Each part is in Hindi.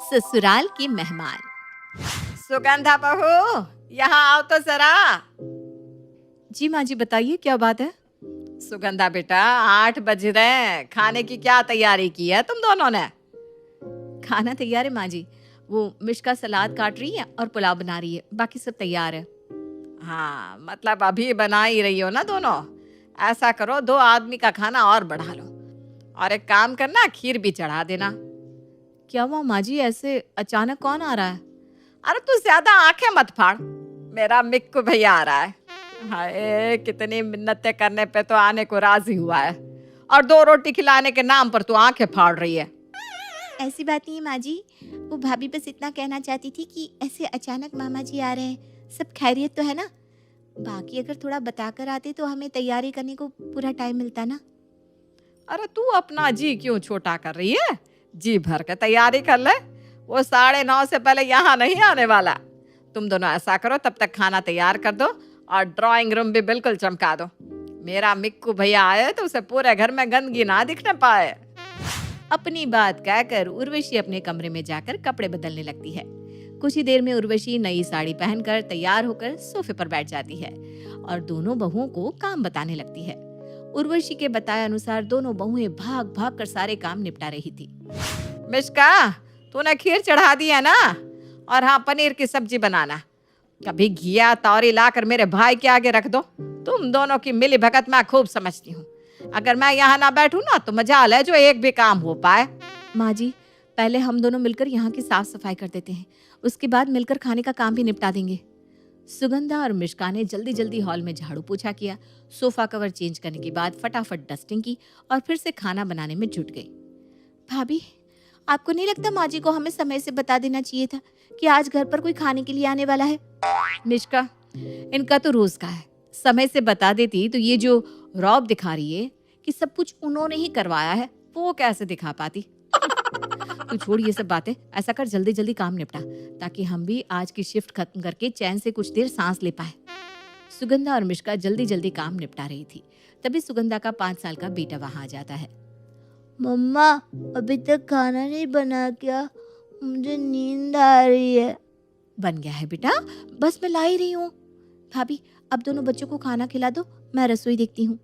ससुराल के मेहमान। सुगंधा बहू, यहाँ आओ तो जरा। जी माँ जी, बताइए क्या बात है। सुगंधा बेटा, 8 बज रहे हैं, खाने की क्या तैयारी की है तुम दोनों ने? खाना तैयार है माँ जी। वो मिष्का सलाद काट रही है और पुलाव बना रही है, बाकी सब तैयार है। हाँ, मतलब अभी बना ही रही हो ना दोनों। ऐसा करो, 2 आदमी का खाना और बढ़ा लो, और एक काम करना, खीर भी चढ़ा देना। क्या हुआ माँ जी, ऐसे अचानक कौन आ रहा है? अरे तू ज्यादा आंखें मत फाड़, मेरा मिक्कू भैया आ रहा है। हाय, कितनी मिन्नतें करने पे तो आने को राजी हुआ है, और 2 रोटी खिलाने के नाम पर तू आंखें फाड़ रही है। ऐसी बात नहीं है माँ जी, वो भाभी बस इतना कहना चाहती थी कि ऐसे अचानक मामा जी आ रहे हैं, सब खैरियत तो है ना। बाकी अगर थोड़ा बताकर आते तो हमें तैयारी करने को पूरा टाइम मिलता ना। अरे तू अपना जी क्यों छोटा कर रही है? जी भर के तैयारी कर ले, वो 9:30 से पहले यहाँ नहीं आने वाला। तुम दोनों ऐसा करो, तब तक खाना तैयार कर दो और ड्राइंग रूम भी बिल्कुल चमका दो। मेरा मिक्कू भैया आए तो उसे पूरे घर में गंदगी ना दिखने पाए। अपनी बात कहकर उर्वशी अपने कमरे में जाकर कपड़े बदलने लगती है। कुछ ही देर में उर्वशी नई साड़ी पहनकर तैयार होकर सोफे पर बैठ जाती है और दोनों बहुओं को काम बताने लगती है। उर्वशी के बताए अनुसार दोनों बहुएं भाग भाग कर सारे काम निपटा रही थी। मिष्का, तूने खीर चढ़ा दी है ना? और हाँ, पनीर की सब्जी बनाना। कभी घिया तौरी लाकर मेरे भाई के आगे रख दो। तुम दोनों की मिली भगत मैं खूब समझती हूँ। अगर मैं यहाँ ना बैठूं ना तो मजाल है जो एक भी काम हो पाए। माँ जी, पहले हम दोनों मिलकर यहाँ की साफ सफाई कर देते हैं, उसके बाद मिलकर खाने का काम भी निपटा देंगे। सुगंधा और मिष्का ने जल्दी जल्दी हॉल में झाड़ू पोछा किया, सोफा कवर चेंज करने के बाद फटाफट डस्टिंग की और फिर से खाना बनाने में जुट गई। भाभी, आपको नहीं लगता माँ जी को हमें समय से बता देना चाहिए था कि आज घर पर कोई खाने के लिए आने वाला है? मिष्का, इनका तो रोज का है। समय से बता देती तो ये जो रौब दिखा रही है कि सब कुछ उन्होंने ही करवाया है, वो कैसे दिखा पाती? तू छोड़ ये सब बातें, ऐसा कर जल्दी जल्दी काम निपटा ताकि हम भी आज की शिफ्ट खत्म करके चैन से कुछ देर सांस ले पाए। सुगंधा और मिष्का जल्दी जल्दी काम निपटा रही थी। तभी सुगंधा का 5 साल का बेटा वहां आ जाता है। मम्मा, अभी तक खाना नहीं बना क्या? मुझे नींद आ रही है। बन गया है बेटा, बस मैं ला ही रही हूँ। भाभी, अब दोनों बच्चों को खाना खिला दो, मैं रसोई देखती हूँ।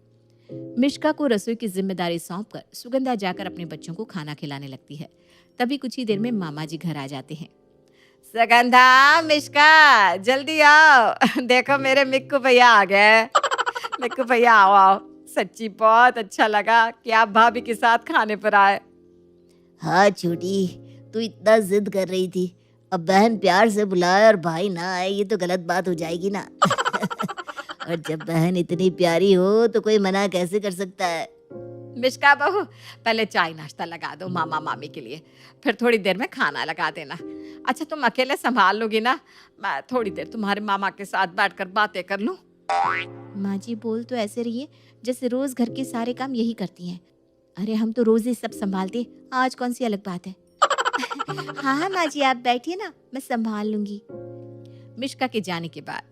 मिष्का को रसोई की जिम्मेदारी सौंपकर सुगंधा जाकर अपने बच्चों को खाना खिलाने लगती है। तभी कुछ ही देर में मामा जी घर आ जाते हैं। सुगंधा, मिष्का, जल्दी आओ। देखो मेरे मिक्कू भैया आ गए। मिक्कू भैया, आओ आओ। सच्ची बहुत अच्छा लगा कि आप भाभी के साथ खाने पर आए। हाँ छोटी, तू इतना जिद कर रही थी, अब बहन प्यार से बुलाए और भाई ना आए, ये तो गलत बात हो जाएगी ना। और जब बहन इतनी प्यारी हो तो कोई मना कैसे कर सकता है? मिष्का बहू, पहले चाय नाश्ता लगा दो मामा मामी के लिए, फिर थोड़ी देर में खाना लगा देना। अच्छा, तुम अकेले संभाल लोगी ना? मैं थोड़ी देर तुम्हारे मामा के साथ बैठकर बातें कर लूं। माँ जी, बोल तो ऐसे रही है जैसे रोज घर के सारे काम यही करती हैं। अरे हम तो रोज ही सब संभालते, आज कौन सी अलग बात है। हाँ हाँ माँ जी, आप बैठिए ना, मैं संभाल लूंगी। मिष्का के जाने के बाद,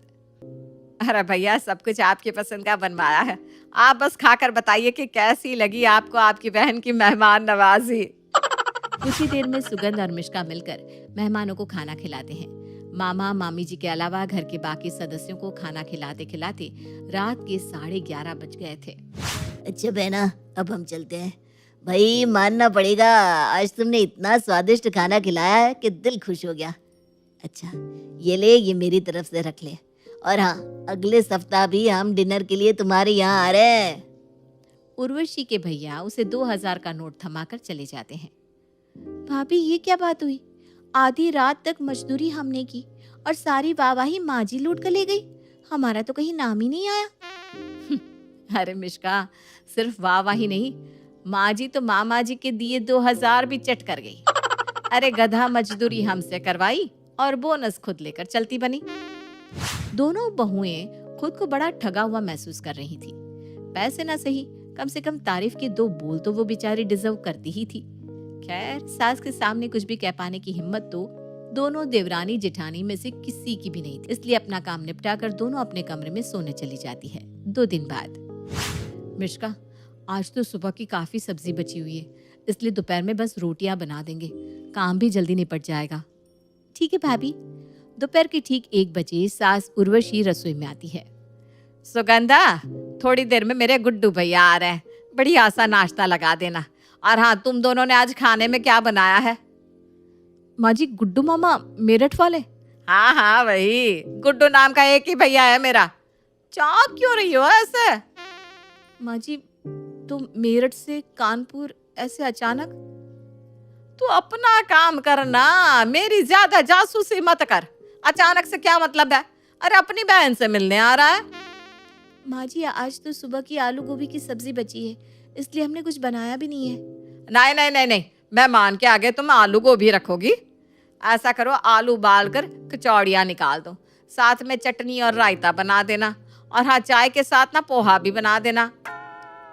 अरे भैया, सब कुछ आपकी पसंद का बनवाया है, आप बस खाकर बताइए कि कैसी लगी आपको आपकी बहन की मेहमान नवाजी। कुछ ही देर में सुगंध और मिष्का मिलकर मेहमानों को खाना खिलाते हैं। मामा मामी जी के अलावा घर के बाकी सदस्यों को खाना खिलाते खिलाते रात के 11:30 बज गए थे। अच्छा बहना, अब हम चलते हैं। भाई मानना पड़ेगा, आज तुमने इतना स्वादिष्ट खाना खिलाया है कि दिल खुश हो गया। अच्छा, ये ले, ये मेरी तरफ से रख ले। और हाँ, अगले सप्ताह भी हम डिनर के लिए तुम्हारे यहाँ आ रहे हैं। उर्वशी के भैया उसे 2000 का नोट थमाकर चले जाते हैं। भाभी, ये क्या बात हुई? आधी रात तक मजदूरी हमने की और सारी वाहवाही माँ जी लूट कर ले गई, हमारा तो कहीं नाम ही नहीं आया। अरे मिष्का, सिर्फ वाह ही नहीं, माँ जी तो मामा जी के दिए 2000 भी चट कर गई। अरे गधा, मजदूरी हमसे करवाई और बोनस खुद लेकर चलती बनी। दोनों बहुएं खुद को बड़ा ठगा हुआ महसूस कर रही थी। पैसे ना सही, कम से कम तारीफ के 2 बोल तो वो बेचारी डिजर्व करती ही थी। खैर, सास के सामने कुछ भी कह पाने की हिम्मत तो दोनों देवरानी जेठानी में से किसी की भी नहीं थी। इसलिए अपना काम निपटाकर दोनों अपने कमरे में सोने चली जाती है। 2 दिन बाद, मिष्का, आज तो सुबह की काफी सब्जी बची हुई है, इसलिए दोपहर में बस रोटियां बना देंगे, काम भी जल्दी निपट जाएगा। ठीक है भाभी। दोपहर के ठीक 1 बजे सास उर्वशी रसोई में आती है। सुगंधा, थोड़ी देर में मेरे गुड्डू भैया आ रहे हैं, बढ़िया सा नाश्ता लगा देना। और हाँ, तुम दोनों ने आज खाने में क्या बनाया है? माँ जी, गुड्डू मामा मेरठ वाले? हाँ हाँ, वही। गुड्डू नाम का एक ही भैया है मेरा। चौंक क्यों रही हो ऐसे? माँ जी, तो मेरठ से कानपुर ऐसे अचानक? तू अपना काम करना, मेरी ज्यादा जासूसी मत कर। अचानक से क्या मतलब है? अरे अपनी बहन से मिलने आ रहा है। माँ जी, आज तो सुबह की आलू गोभी की सब्जी बची है, इसलिए हमने कुछ बनाया भी नहीं है। नहीं नहीं नहीं नहीं, मेहमान के आगे तुम आलू गोभी रखोगी? ऐसा करो, आलू उबाल कर कचौड़ियाँ निकाल दो, साथ में चटनी और रायता बना देना। और हाँ, चाय के साथ ना पोहा भी बना देना।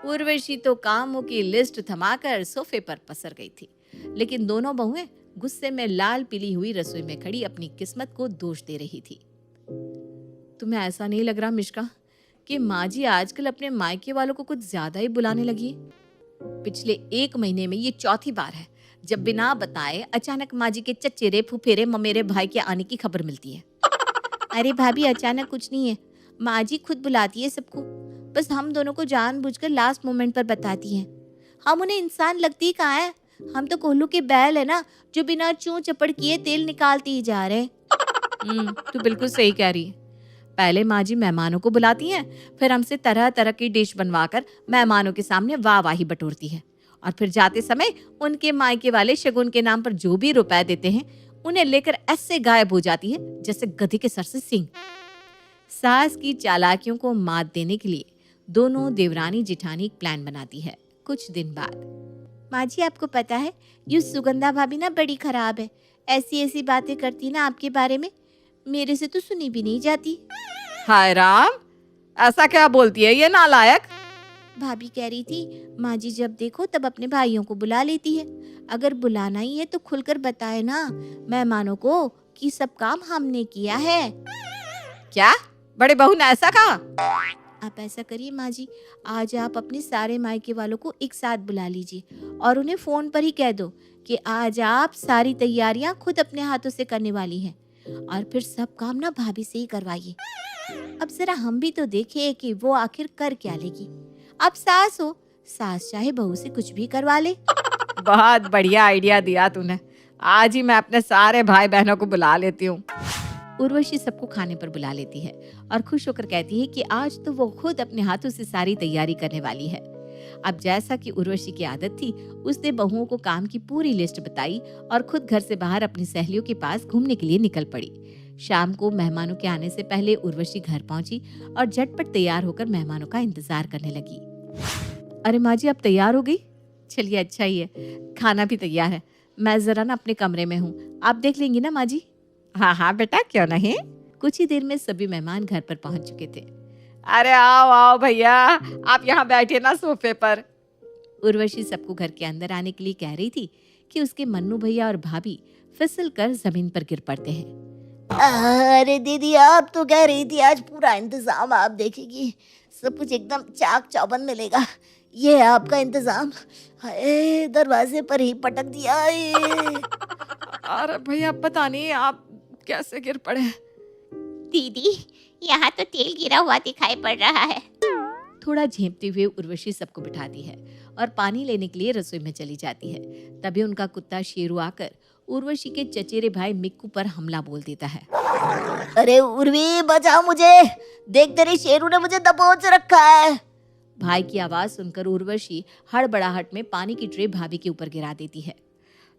उर्वशी तो कामों की लिस्ट थमाकर सोफे पर पसर गई थी, लेकिन दोनों बहुएं गुस्से में लाल पीली हुई रसोई में खड़ी अपनी किस्मत को दोष दे रही थी। तुम्हें ऐसा नहीं लग रहा मिश्का कि माँ जी आजकल अपने मायके वालों को कुछ ज्यादा ही बुलाने लगी है? पिछले 1 महीने में ये चौथी बार है जब बिना बताए अचानक माँ जी के चचेरे फुफेरे ममेरे भाई के आने की खबर मिलती है। अरे भाभी, अचानक कुछ नहीं है, माँ जी खुद बुलाती है सबको, बस हम दोनों को जानबूझकर लास्ट मोमेंट पर बताती हैं। हम उन्हें इंसान लगती कहाँ है, हम तो कोल्हू के बैल है ना, जो बिना चूं चपड़ किए तेल निकालते ही जा रहे हैं। तू बिल्कुल सही कह रही है। पहले माँ जी मेहमानों को बुलाती हैं, फिर हमसे तरह तरह की डिश बनवाकर मेहमानों के सामने वाहवाही बटोरती है, और फिर जाते समय उनके मायके वाले शगुन के नाम पर जो भी रुपए देते हैं उन्हें लेकर ऐसे गायब हो जाती है जैसे गधे के सर से सींग। सास की चालाकियों को मात देने के लिए दोनों देवरानी जिठानी एक प्लान बनाती है। कुछ दिन बाद, माँ जी आपको पता है, ये सुगंधा भाभी ना बड़ी खराब है, ऐसी ऐसी बातें करती ना आपके बारे में, मेरे से तो सुनी भी नहीं जाती। हाय राम, ऐसा क्या बोलती है ये नालायक? भाभी कह रही थी माँ जी जब देखो तब अपने भाइयों को बुला लेती है, अगर बुलाना ही है तो खुलकर बताए ना मेहमानों को कि सब काम हमने किया है। क्या बड़े बहू ने ऐसा कहा? आप ऐसा करिए माँ जी, आज आप अपने सारे मायके वालों को एक साथ बुला लीजिए और उन्हें फोन पर ही कह दो कि आज आप सारी तैयारियां खुद अपने हाथों से करने वाली हैं, और फिर सब काम ना भाभी से ही करवाइए। अब जरा हम भी तो देखें कि वो आखिर कर क्या लेगी। आप सास हो, सास चाहे बहू से कुछ भी करवा ले। बहुत बढ़िया आइडिया दिया तूने, आज ही मैं अपने सारे भाई बहनों को बुला लेती हूँ। उर्वशी सबको खाने पर बुला लेती है और खुश होकर कहती है कि आज तो वो खुद अपने हाथों से सारी तैयारी करने वाली है। अब जैसा कि उर्वशी की आदत थी, उसने बहुओं को काम की पूरी लिस्ट बताई और खुद घर से बाहर अपनी सहेलियों के पास घूमने के लिए निकल पड़ी। शाम को मेहमानों के आने से पहले उर्वशी घर पहुंची और झटपट तैयार होकर मेहमानों का इंतजार करने लगी। अरे माँ जी, आप तैयार हो गई? चलिए अच्छा ही है, खाना भी तैयार है, मैं जरा ना अपने कमरे में हूँ, आप देख लेंगी ना माँ जी? हाँ हाँ बेटा, क्यों नहीं। कुछ ही देर में सभी मेहमान घर पर पहुंच चुके थे। अरे आओ आओ भैया, आप यहाँ बैठे ना सोफे पर। उर्वशी सबको घर के अंदर आने के लिए कह रही थी कि उसके मन्नू भैया और भाभी फिसल कर जमीन पर गिर पड़ते हैं। अरे दीदी, आप तो कह रही थी आज पूरा इंतजाम आप देखेगी, सब कुछ एकदम चाक चौबंद मिलेगा, ये है आपका इंतजाम। हाय, दरवाजे पर ही पटक दिया। अरे भैया, पता नहीं आप कैसे गिर पड़े। दीदी, यहाँ तो तेल गिरा हुआ दिखाई पड़ रहा है। थोड़ा झेंपते हुए उर्वशी सबको बिठाती है और पानी लेने के लिए रसोई में चली जाती है। तभी उनका कुत्ता शेरू आकर उर्वशी के चचेरे भाई मिक्कू पर हमला बोल देता है। अरे उर्वी, बचाओ मुझे, देख तेरे शेरू ने मुझे दबोच रखा है। भाई की आवाज सुनकर उर्वशी हड़बड़ाहट में पानी की ट्रे भाभी के ऊपर गिरा देती है।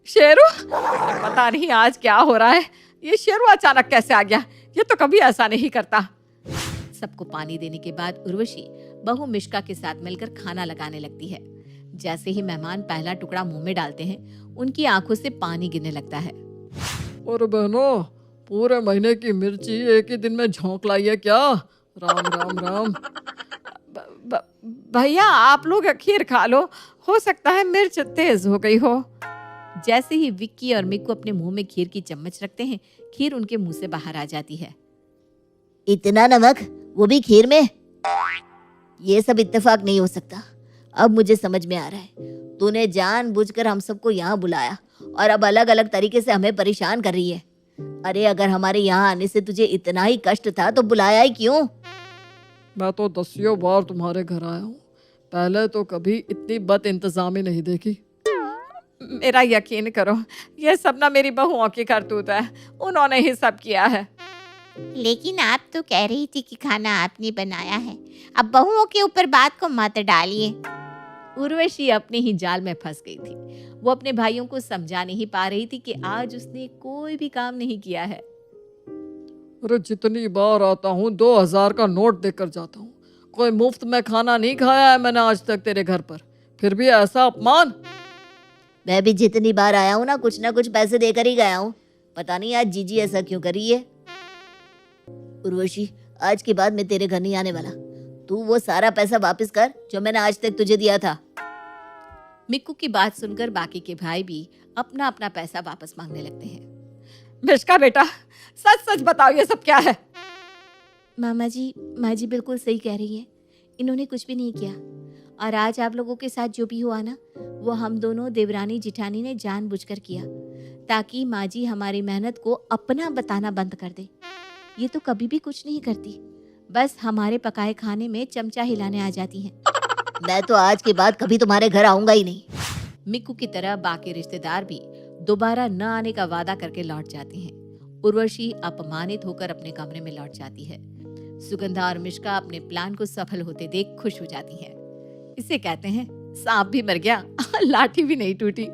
शेरू, पता नहीं आज क्या हो रहा है, ये शेरू अचानक कैसे आ गया, ये तो कभी ऐसा नहीं करता। सबको पानी देने के बाद उर्वशी बहू मिश्का के साथ मिलकर खाना लगाने लगती है। जैसे ही मेहमान पहला टुकड़ा मुंह में डालते हैं, उनकी आंखों से पानी गिरने लगता है। और बहनों, पूरे महीने की मिर्ची एक ही दिन में झोंक लाई है क्या? राम राम राम। भैया, आप लोग खीर खा लो, हो सकता है मिर्च तेज हो गई हो। जैसे ही विक्की और मिक्कू अपने मुंह में खीर की चम्मच रखते हैं, खीर उनके मुंह से बाहर आ जाती है। इतना नमक, वो भी खीर में? ये सब इत्तेफाक नहीं हो सकता। अब मुझे समझ में आ रहा है, तूने जानबूझकर हम सबको यहाँ बुलाया और अब अलग अलग तरीके से हमें परेशान कर रही है। अरे अगर हमारे यहाँ आने से तुझे इतना ही कष्ट था तो बुलाया ही क्यों? मैं तो दसियों बार तुम्हारे घर आया हूँ, पहले तो कभी इतनी बद इंतजामी नहीं देखी। मेरा यकीन करो, ये सब ना मेरी बहुओं की करतूत है, उन्होंने ही सब किया है। लेकिन आप तो कह रही थी कि खाना आपने बनाया है, अब बहुओं के ऊपर बात को मत डालिए। उर्वशी अपने ही जाल में फंस गई थी। वो अपने भाइयों को समझा नहीं पा रही थी कि आज उसने कोई भी काम नहीं किया है। अरे जितनी बार आता हूँ 2000 का नोट देकर जाता हूँ, कोई मुफ्त में खाना नहीं खाया है मैंने आज तक तेरे घर पर, फिर भी ऐसा अपमान। मैं भी जितनी बार आया हूँ ना कुछ पैसे देकर ही गया हूँ। पता नहीं आज जीजी ऐसा क्यों कर रही है। उर्वशी, आज के बाद मैं तेरे घर नहीं आने वाला। तू वो सारा पैसा वापस कर जो मैंने आज तक तुझे दिया था। मिक्कू की बात सुनकर बाकी के भाई भी अपना अपना पैसा वापस मांगने लगते हैं। मिश्का बेटा, सच सच बताओ ये सब क्या है? माँ जी बिल्कुल सही कह रही है, इन्होंने कुछ भी नहीं किया। और आज आप लोगों के साथ जो भी हुआ ना, वो हम दोनों देवरानी जिठानी ने जानबूझकर किया, ताकि माँ जी हमारी मेहनत को अपना बताना बंद कर दे। ये तो कभी भी कुछ नहीं करती, बस हमारे पकाए खाने में चमचा हिलाने आ जाती हैं। मैं तो आज के बाद कभी तुम्हारे घर आऊंगा ही नहीं। मिक्कू की तरह बाकी रिश्तेदार भी दोबारा न आने का वादा करके लौट जाते हैं। उर्वशी अपमानित होकर अपने कमरे में लौट जाती है। सुगंधा और मिश्का अपने प्लान को सफल होते देख खुश हो जाती हैं। इसे कहते हैं सांप भी मर गया, लाठी भी नहीं टूटी।